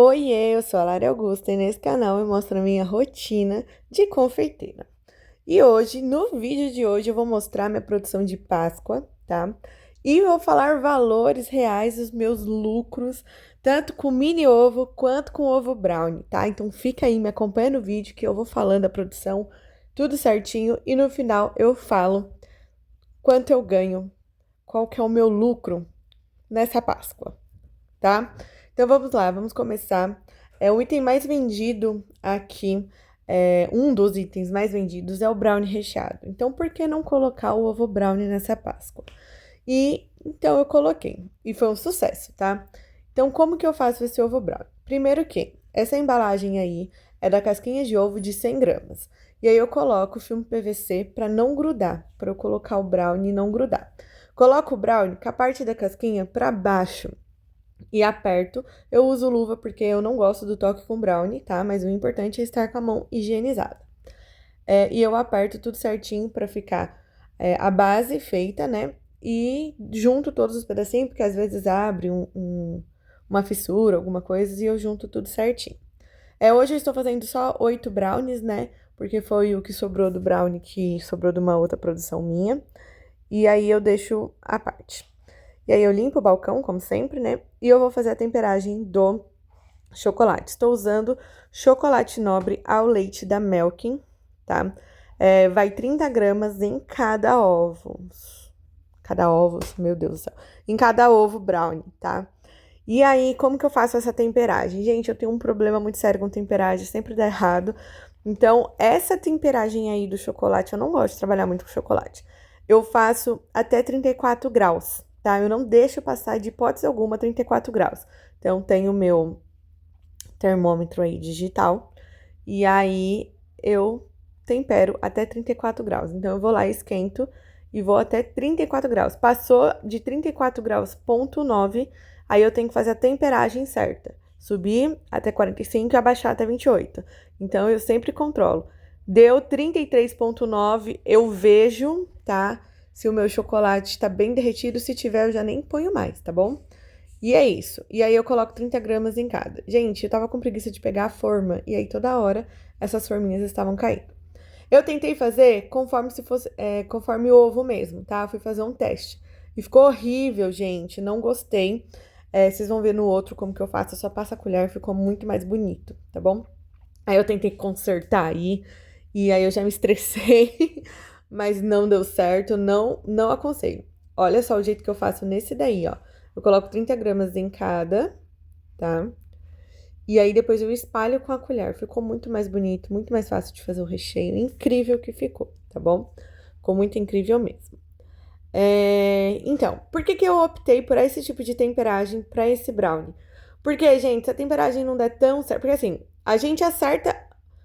Oiê, eu sou a Lara Augusta e nesse canal eu mostro a minha rotina de confeiteira. E hoje, no vídeo de hoje, eu vou mostrar minha produção de Páscoa, tá? E vou falar valores reais dos meus lucros, tanto com mini ovo quanto com ovo brownie, tá? Então fica aí, me acompanha no vídeo que eu vou falando a produção, tudo certinho, e no final eu falo quanto eu ganho, qual que é o meu lucro nessa Páscoa, tá? Então vamos lá, vamos começar. O item mais vendido aqui, um dos itens mais vendidos é o brownie recheado. Então, por que não colocar o ovo brownie nessa Páscoa? E então eu coloquei, e foi um sucesso, tá? Então, como que eu faço esse ovo brownie? Primeiro que essa embalagem aí é da casquinha de ovo de 100 gramas. E aí eu coloco o filme PVC para não grudar, para eu colocar o brownie e não grudar. Coloco o brownie com a parte da casquinha para baixo e aperto. Eu uso luva porque eu não gosto do toque com brownie, tá? Mas o importante é estar com a mão higienizada. E eu aperto tudo certinho pra ficar a base feita, né? E junto todos os pedacinhos, porque às vezes abre uma fissura, alguma coisa, e eu junto tudo certinho. Hoje eu estou fazendo só 8 brownies, né? Porque foi o que sobrou do brownie que sobrou de uma outra produção minha. E aí eu deixo a parte. E aí eu limpo o balcão, como sempre, né? E eu vou fazer a temperagem do chocolate. Estou usando chocolate nobre ao leite da Melkin, tá? Vai 30 gramas em cada ovo. Cada ovo, meu Deus do céu. Em cada ovo brownie, tá? E aí, como que eu faço essa temperagem? Gente, eu tenho um problema muito sério com temperagem, sempre dá errado. Então, essa temperagem aí do chocolate, eu não gosto de trabalhar muito com chocolate. Eu faço até 34 graus, tá? Eu não deixo passar de hipótese alguma 34 graus. Então, tenho o meu termômetro aí digital e aí eu tempero até 34 graus. Então, eu vou lá, esquento e vou até 34 graus. Passou de 34 graus, ponto 9, aí eu tenho que fazer a temperagem certa. Subir até 45 e abaixar até 28. Então, eu sempre controlo. Deu 33,9, eu vejo, tá? Se o meu chocolate está bem derretido, se tiver, eu já nem ponho mais, tá bom? E é isso. E aí eu coloco 30 gramas em cada. Gente, eu tava com preguiça de pegar a forma, e aí toda hora essas forminhas estavam caindo. Eu tentei fazer conforme se fosse, conforme o ovo mesmo, tá? Fui fazer um teste. E ficou horrível, gente. Não gostei. Vocês vão ver no outro como que eu faço. Eu só passo a colher, ficou muito mais bonito, tá bom? Aí eu tentei consertar aí, e aí eu já me estressei, mas não deu certo, não aconselho. Olha só o jeito que eu faço nesse daí, ó. Eu coloco 30 gramas em cada, tá? E aí depois eu espalho com a colher. Ficou muito mais bonito, muito mais fácil de fazer o recheio. Incrível que ficou, tá bom? Ficou muito incrível mesmo. Então, por que que eu optei por esse tipo de temperagem para esse brownie? Porque, gente, se a temperagem não der tão certo... Porque, assim, a gente acerta,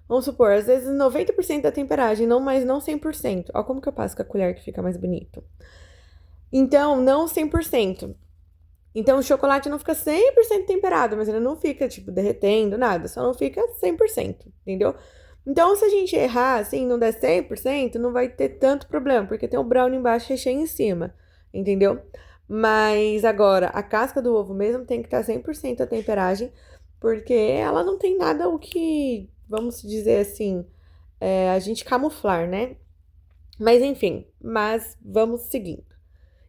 vamos supor, às vezes 90% da temperagem, não, mas não 100%. Ó como que eu passo com a colher que fica mais bonito. Então, não 100%. Então, o chocolate não fica 100% temperado, mas ele não fica, tipo, derretendo, nada. Só não fica 100%, entendeu? Então, se a gente errar, assim, não der 100%, não vai ter tanto problema, porque tem o brownie embaixo e recheio em cima, entendeu? Mas agora, a casca do ovo mesmo tem que estar 100% a temperagem, porque ela não tem nada o que, vamos dizer assim, a gente camuflar, né? Mas enfim, vamos seguindo.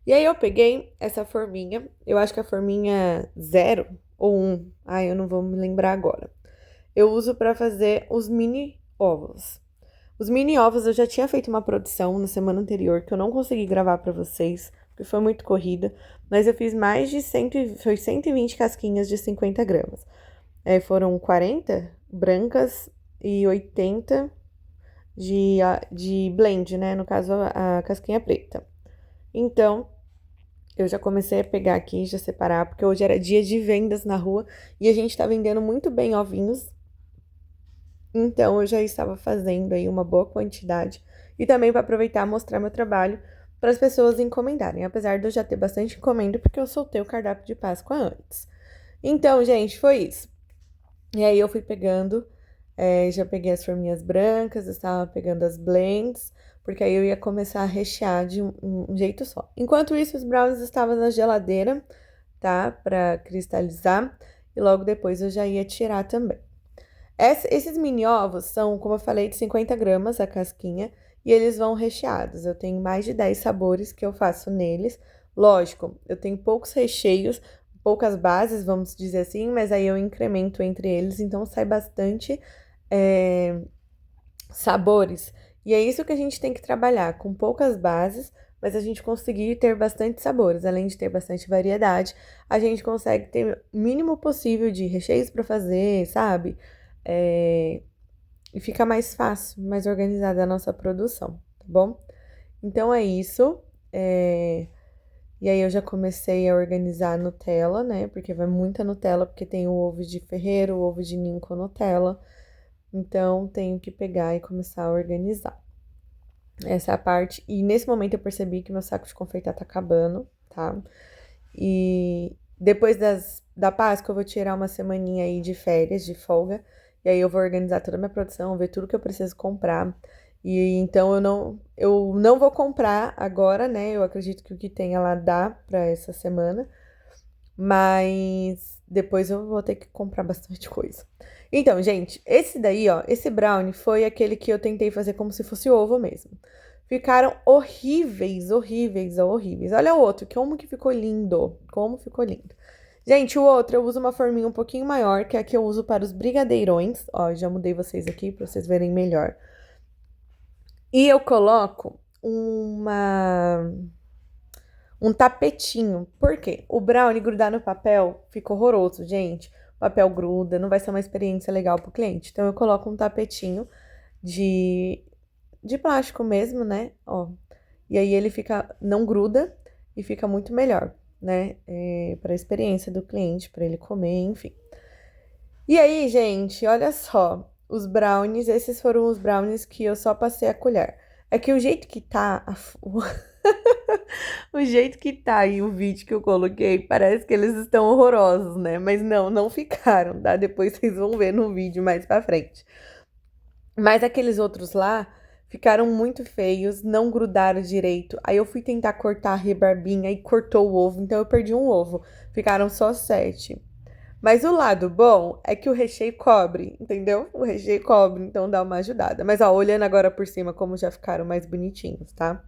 E aí eu peguei essa forminha, eu acho que a forminha 0 ou 1, eu não vou me lembrar agora. Eu uso para fazer os mini ovos. Os mini ovos eu já tinha feito uma produção na semana anterior que eu não consegui gravar para vocês, porque foi muito corrida, mas eu fiz mais de 120 casquinhas de 50 gramas. Foram 40 brancas e 80 de blend, né? No caso, a casquinha preta. Então, eu já comecei a pegar aqui, já separar, porque hoje era dia de vendas na rua e a gente tá vendendo muito bem ovinhos. Então, eu já estava fazendo aí uma boa quantidade e também para aproveitar e mostrar meu trabalho para as pessoas encomendarem, apesar de eu já ter bastante encomenda, porque eu soltei o cardápio de Páscoa antes. Então, gente, foi isso. E aí eu fui pegando, já peguei as forminhas brancas, estava pegando as blends, porque aí eu ia começar a rechear de um jeito só. Enquanto isso, os brownies estavam na geladeira, tá? Pra cristalizar. e logo depois eu já ia tirar também. Esses mini ovos são, como eu falei, de 50 gramas a casquinha e eles vão recheados. Eu tenho mais de 10 sabores que eu faço neles. Lógico, eu tenho poucos recheios, poucas bases, vamos dizer assim, mas aí eu incremento entre eles, então sai bastante sabores. E é isso que a gente tem que trabalhar, com poucas bases, mas a gente conseguir ter bastante sabores. Além de ter bastante variedade, a gente consegue ter o mínimo possível de recheios para fazer, sabe? E fica mais fácil, mais organizada a nossa produção, tá bom? Então é isso. E aí eu já comecei a organizar a Nutella, né? Porque vai muita Nutella, porque tem o ovo de ferreiro, o ovo de ninho com Nutella. Então tenho que pegar e começar a organizar. Essa é a parte. E nesse momento eu percebi que meu saco de confeitar tá acabando, tá? E depois da Páscoa eu vou tirar uma semaninha aí de férias, de folga. E aí eu vou organizar toda a minha produção, ver tudo que eu preciso comprar. E então eu não vou comprar agora, né? Eu acredito que o que tenha lá dá pra essa semana. Mas depois eu vou ter que comprar bastante coisa. Então, gente, esse daí, ó, esse brownie foi aquele que eu tentei fazer como se fosse ovo mesmo. Ficaram horríveis, horríveis, horríveis. Olha o outro, como que ficou lindo. Como ficou lindo. Gente, o outro eu uso uma forminha um pouquinho maior, que é a que eu uso para os brigadeirões. Ó, já mudei vocês aqui para vocês verem melhor. E eu coloco um tapetinho. Por quê? O brownie grudar no papel fica horroroso, gente. O papel gruda, não vai ser uma experiência legal pro cliente. Então, eu coloco um tapetinho de plástico mesmo, né? Ó. E aí ele fica, não gruda e fica muito melhor, né? Para a experiência do cliente, para ele comer, enfim. E aí, gente, olha só. Os brownies, esses foram os brownies que eu só passei a colher. É que o jeito que tá o jeito que tá aí o vídeo que eu coloquei, parece que eles estão horrorosos, né? Mas não ficaram, tá? Depois vocês vão ver no vídeo mais pra frente. Mas aqueles outros lá ficaram muito feios, não grudaram direito. Aí eu fui tentar cortar a rebarbinha e cortou o ovo, então eu perdi um ovo. Ficaram só 7. Mas o lado bom é que o recheio cobre, entendeu? O recheio cobre, então dá uma ajudada. Mas ó, olhando agora por cima como já ficaram mais bonitinhos, tá?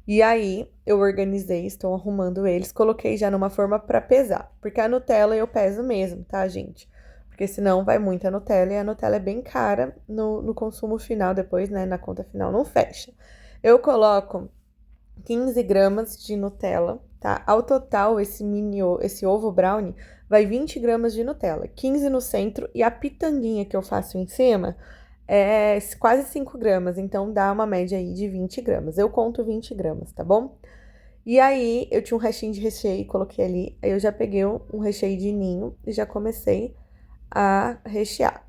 E aí, eu organizei, estou arrumando eles, coloquei já numa forma para pesar. Porque a Nutella eu peso mesmo, tá, gente? Porque senão vai muita Nutella e a Nutella é bem cara no consumo final depois, né? Na conta final não fecha. Eu coloco 15 gramas de Nutella, tá? Ao total, esse ovo brownie vai 20 gramas de Nutella, 15 no centro e a pitanguinha que eu faço em cima é quase 5 gramas, então dá uma média aí de 20 gramas. Eu conto 20 gramas, tá bom? E aí, eu tinha um restinho de recheio, coloquei ali. Aí eu já peguei um recheio de ninho e já comecei a rechear.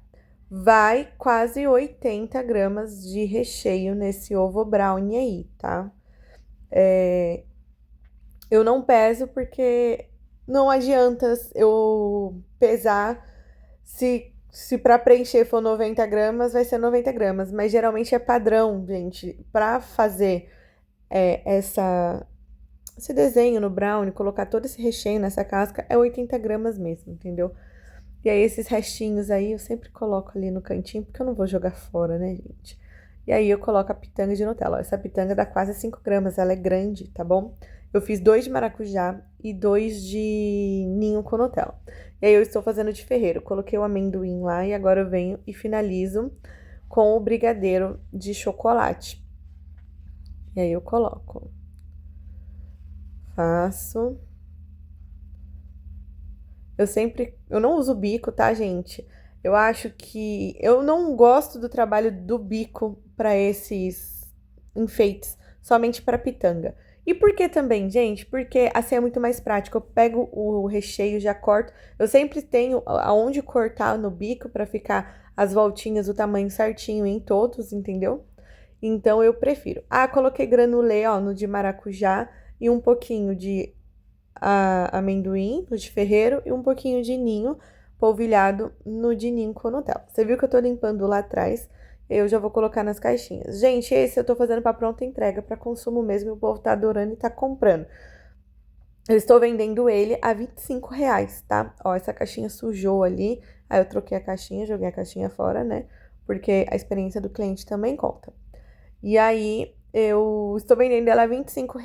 Vai quase 80 gramas de recheio nesse ovo brownie aí, tá? Eu não peso porque não adianta eu pesar se para preencher for 90 gramas, vai ser 90 gramas. Mas geralmente é padrão, gente. Pra fazer esse desenho no brownie, colocar todo esse recheio nessa casca, é 80 gramas mesmo, entendeu? E aí esses restinhos aí eu sempre coloco ali no cantinho, porque eu não vou jogar fora, né, gente? E aí eu coloco a pitanga de Nutella. Essa pitanga dá quase 5 gramas, ela é grande, tá bom? Eu fiz 2 de maracujá e 2 de ninho com Nutella. E aí eu estou fazendo de ferreiro. Coloquei o amendoim lá e agora eu venho e finalizo com o brigadeiro de chocolate. E aí eu coloco. Faço. Eu não uso bico, tá, gente? Eu acho que eu não gosto do trabalho do bico para esses enfeites, somente para pitanga. E por que também, gente? Porque assim é muito mais prático. Eu pego o recheio, já corto. Eu sempre tenho aonde cortar no bico para ficar as voltinhas, o tamanho certinho em todos, entendeu? Então eu prefiro. Ah, coloquei granulê, ó, no de maracujá e um pouquinho de amendoim, no de ferreiro, e um pouquinho de ninho polvilhado no de ninho com Nutella. Você viu que eu tô limpando lá atrás, eu já vou colocar nas caixinhas. Gente, esse eu tô fazendo pra pronta entrega, pra consumo mesmo, e o povo tá adorando e tá comprando. Eu estou vendendo ele a R$ 25, tá? Ó, essa caixinha sujou ali, aí eu troquei a caixinha, joguei a caixinha fora, né? Porque a experiência do cliente também conta. E aí, eu estou vendendo ela a R$ 25,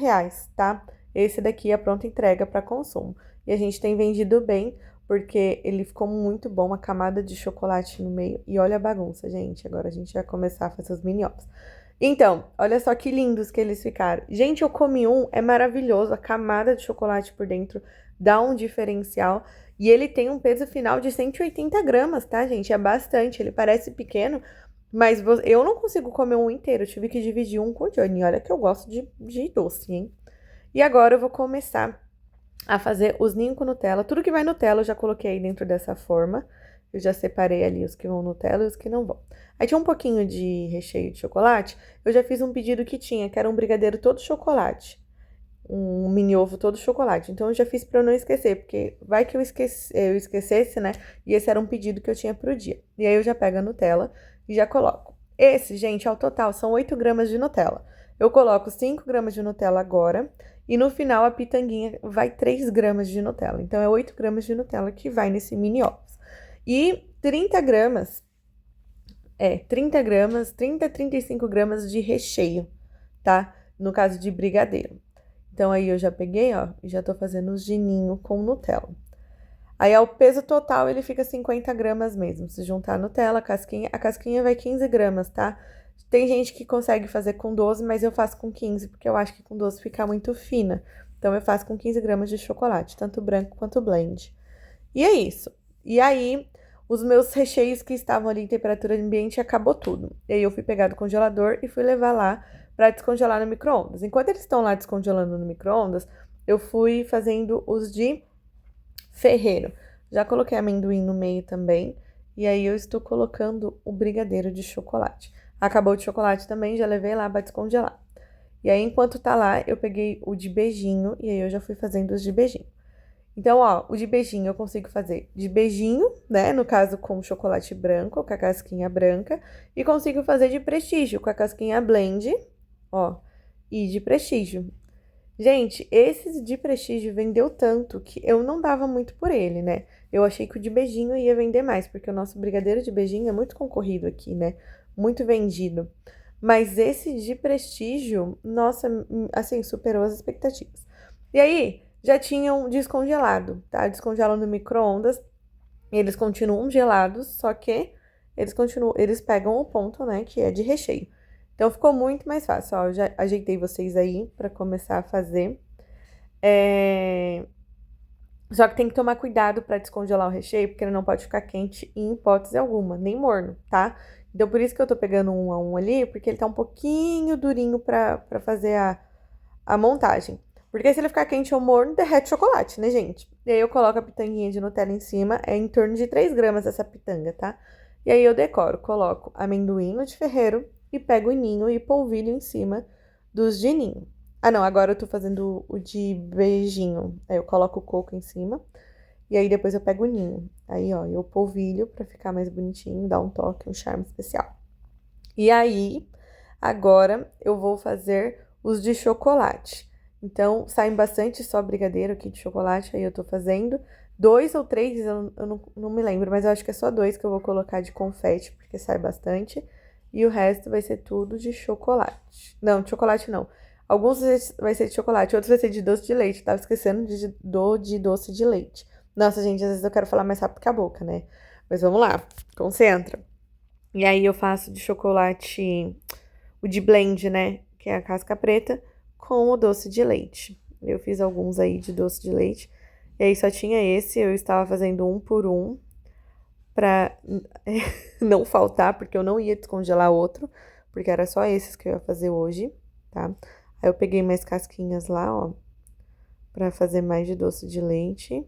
tá? Esse daqui é pronta entrega para consumo. E a gente tem vendido bem, porque ele ficou muito bom, uma camada de chocolate no meio. E olha a bagunça, gente. Agora a gente vai começar a fazer os mini ovos. Então, olha só que lindos que eles ficaram. Gente, eu comi um, é maravilhoso. A camada de chocolate por dentro dá um diferencial. E ele tem um peso final de 180 gramas, tá, gente? É bastante. Ele parece pequeno, mas eu não consigo comer um inteiro. Eu tive que dividir um com o Johnny. Olha que eu gosto de doce, hein? E agora eu vou começar a fazer os ninhos com Nutella. Tudo que vai Nutella eu já coloquei dentro dessa forma. Eu já separei ali os que vão Nutella e os que não vão. Aí tinha um pouquinho de recheio de chocolate. Eu já fiz um pedido que tinha, que era um brigadeiro todo chocolate. Um mini ovo todo chocolate. Então eu já fiz pra eu não esquecer, porque vai que eu esquecesse, né? E esse era um pedido que eu tinha pro dia. E aí eu já pego a Nutella e já coloco. Esse, gente, ao total são 8 gramas de Nutella. Eu coloco 5 gramas de Nutella agora. E no final a pitanguinha vai 3 gramas de Nutella. Então é 8 gramas de Nutella que vai nesse mini ovos. E 30 gramas, 35 gramas de recheio, tá? No caso de brigadeiro. Então, aí eu já peguei, ó, e já tô fazendo os de ninho com Nutella. Aí, ao peso total, ele fica 50 gramas mesmo. Se juntar a Nutella, a casquinha vai 15 gramas, tá? Tem gente que consegue fazer com 12, mas eu faço com 15, porque eu acho que com 12 fica muito fina. Então, eu faço com 15 gramas de chocolate, tanto branco quanto blend. E é isso. E aí, os meus recheios que estavam ali em temperatura ambiente acabou tudo. E aí, eu fui pegar do congelador e fui levar lá para descongelar no micro-ondas. Enquanto eles estão lá descongelando no micro-ondas, eu fui fazendo os de ferreiro. Já coloquei amendoim no meio também. E aí, eu estou colocando o brigadeiro de chocolate. Acabou de chocolate também, já levei lá para descongelar. E aí, enquanto tá lá, eu peguei o de beijinho e aí eu já fui fazendo os de beijinho. Então, ó, o de beijinho eu consigo fazer de beijinho, né? No caso, com chocolate branco, com a casquinha branca. E consigo fazer de prestígio, com a casquinha blend, ó, e de prestígio. Gente, esse de prestígio vendeu tanto que eu não dava muito por ele, né? Eu achei que o de beijinho ia vender mais, porque o nosso brigadeiro de beijinho é muito concorrido aqui, né? Muito vendido. Mas esse de prestígio, nossa, assim, superou as expectativas. E aí, já tinham descongelado, tá? Descongelam no micro-ondas. Eles continuam gelados, só que eles pegam o ponto, né, que é de recheio. Então ficou muito mais fácil, ó, eu já ajeitei vocês aí para começar a fazer. Só que tem que tomar cuidado para descongelar o recheio, porque ele não pode ficar quente em hipótese alguma, nem morno, tá? Então por isso que eu tô pegando um a um ali, porque ele tá um pouquinho durinho para fazer a montagem. Porque se ele ficar quente ou morno, derrete chocolate, né, gente? E aí eu coloco a pitanguinha de Nutella em cima, é em torno de 3 gramas essa pitanga, tá? E aí eu decoro, coloco amendoim no de ferreiro e pego o ninho e polvilho em cima dos de ninho. Ah, não, agora eu tô fazendo o de beijinho. Aí eu coloco o coco em cima e aí depois eu pego o ninho. Aí, ó, eu polvilho pra ficar mais bonitinho, dar um toque, um charme especial. E aí, agora eu vou fazer os de chocolate. Então, saem bastante só brigadeiro aqui de chocolate, aí eu tô fazendo. 2 ou 3, eu não me lembro, mas eu acho que é só 2 que eu vou colocar de confete, porque sai bastante. E o resto vai ser tudo de chocolate. Não, de chocolate não. Alguns vai ser de chocolate, outros vai ser de doce de leite. Tava esquecendo de doce de leite. Nossa, gente, às vezes eu quero falar mais rápido que a boca, né? Mas vamos lá, concentra. E aí eu faço de chocolate, o de blend, né? Que é a casca preta, com o doce de leite. Eu fiz alguns aí de doce de leite. E aí só tinha esse, eu estava fazendo um por um, pra não faltar, porque eu não ia descongelar outro, porque era só esses que eu ia fazer hoje, tá? Aí eu peguei mais casquinhas lá, ó, pra fazer mais de doce de leite.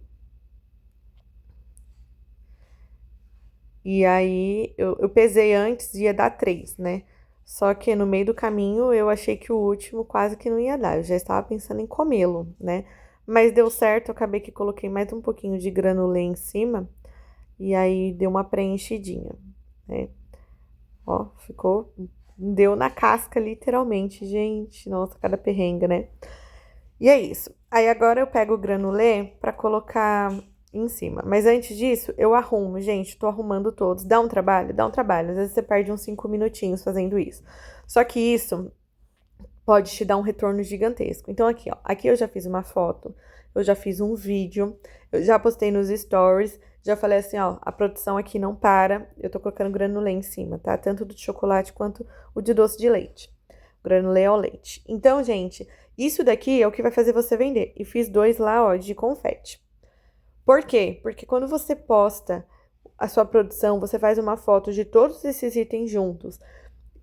E aí, eu pesei antes, ia dar 3, né? Só que no meio do caminho eu achei que o último quase que não ia dar. Eu já estava pensando em comê-lo, né? Mas deu certo, eu acabei que coloquei mais um pouquinho de granulê em cima. E aí deu uma preenchidinha, né? Ó, ficou. Deu na casca, literalmente, gente. Nossa, cada perrengue, né? E é isso. Aí agora eu pego o granulê pra colocar em cima. Mas antes disso, eu arrumo. Gente, tô arrumando todos. Dá um trabalho? Dá um trabalho. Às vezes você perde uns 5 minutinhos fazendo isso. Só que isso pode te dar um retorno gigantesco. Então aqui, ó. Aqui eu já fiz uma foto. Eu já fiz um vídeo. Eu já postei nos stories. Já falei assim, ó. A produção aqui não para. Eu tô colocando granulê em cima, tá? Tanto do de chocolate quanto o de doce de leite. Granulê ao leite. Então, gente, isso daqui é o que vai fazer você vender. E fiz 2 lá, ó, de confete. Por quê? Porque quando você posta a sua produção, você faz uma foto de todos esses itens juntos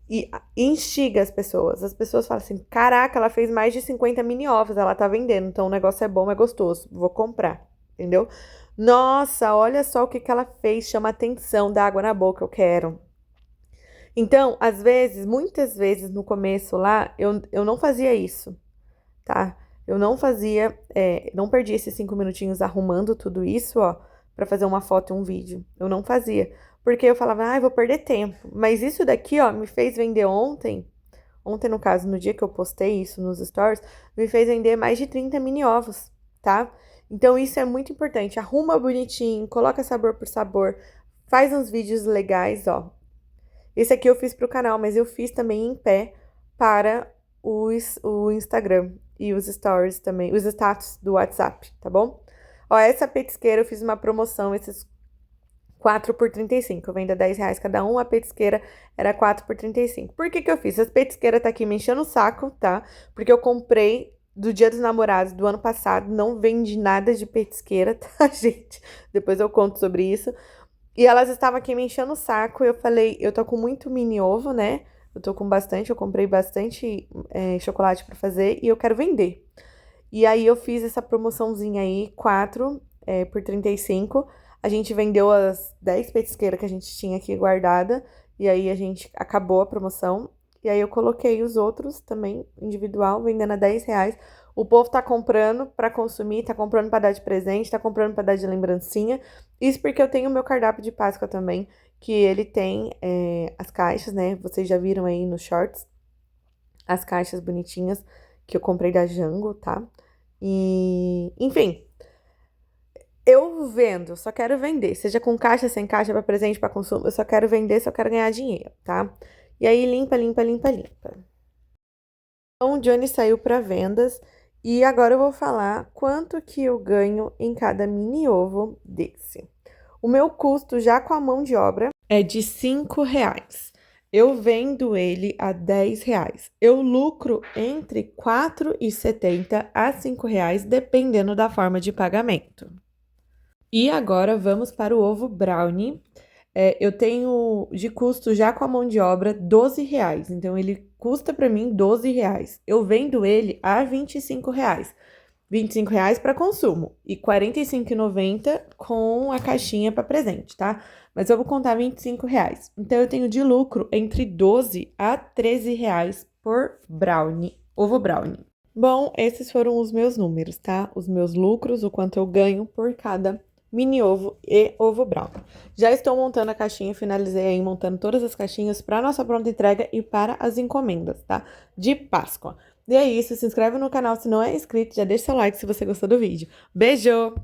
e instiga as pessoas. As pessoas falam assim: caraca, ela fez mais de 50 mini ovos, ela tá vendendo, então o negócio é bom, é gostoso, vou comprar, entendeu? Nossa, olha só o que que ela fez, chama atenção, dá água na boca, eu quero. Então, às vezes, muitas vezes no começo lá, eu não fazia isso, tá? Eu não fazia, não perdi esses 5 minutinhos arrumando tudo isso, ó, pra fazer uma foto e um vídeo. Eu não fazia, porque eu falava, ai, vou perder tempo. Mas isso daqui, ó, me fez vender ontem no caso, no dia que eu postei isso nos stories, me fez vender mais de 30 mini ovos, tá? Então isso é muito importante. Arruma bonitinho, coloca sabor por sabor, faz uns vídeos legais, ó. Esse aqui eu fiz pro canal, mas eu fiz também em pé para o Instagram e os stories também, os status do WhatsApp, tá bom? Ó, essa petisqueira eu fiz uma promoção, esses 4 por 35, venda R$ 10 cada um, a petisqueira era 4 por 35. Por que que eu fiz? Essa petisqueira tá aqui me enchendo o saco, tá? Porque eu comprei do Dia dos Namorados do ano passado, não vende nada de petisqueira, tá, gente? Depois eu conto sobre isso. E elas estavam aqui me enchendo o saco. Eu falei, eu tô com muito mini ovo, né? Eu tô com bastante, eu comprei bastante chocolate pra fazer e eu quero vender. E aí eu fiz essa promoçãozinha aí, 4 por 35. A gente vendeu as 10 petisqueiras que a gente tinha aqui guardada. E aí a gente acabou a promoção. E aí eu coloquei os outros também, individual, vendendo a R$ 10. O povo tá comprando pra consumir, tá comprando pra dar de presente, tá comprando pra dar de lembrancinha. Isso porque eu tenho o meu cardápio de Páscoa também, que ele tem as caixas, né? Vocês já viram aí nos shorts, as caixas bonitinhas que eu comprei da Jango, tá? E, enfim, eu vendo, só quero vender, seja com caixa, sem caixa, pra presente, pra consumo, eu só quero vender, só quero ganhar dinheiro, tá? E aí limpa, limpa, limpa, limpa. Então, o Johnny saiu para vendas e agora eu vou falar quanto que eu ganho em cada mini ovo desse. O meu custo já com a mão de obra é de R$ 5. Eu vendo ele a R$ 10. Eu lucro entre R$ 4,70 a R$ 5, dependendo da forma de pagamento. E agora vamos para o ovo brownie. Eu tenho de custo já com a mão de obra R$ 12. Então, ele custa para mim R$ 12. Eu vendo ele a R$ 25. R$ 25 para consumo e R$ 45,90 com a caixinha para presente, tá? Mas eu vou contar R$ 25. Então, eu tenho de lucro entre R$ 12 a R$ 13 por brownie, ovo brownie. Bom, esses foram os meus números, tá? Os meus lucros, o quanto eu ganho por cada mini ovo e ovo brownie. Já estou montando a caixinha, finalizei aí montando todas as caixinhas para nossa pronta entrega e para as encomendas, tá? De Páscoa. E é isso, se inscreve no canal se não é inscrito, já deixa seu like se você gostou do vídeo. Beijo!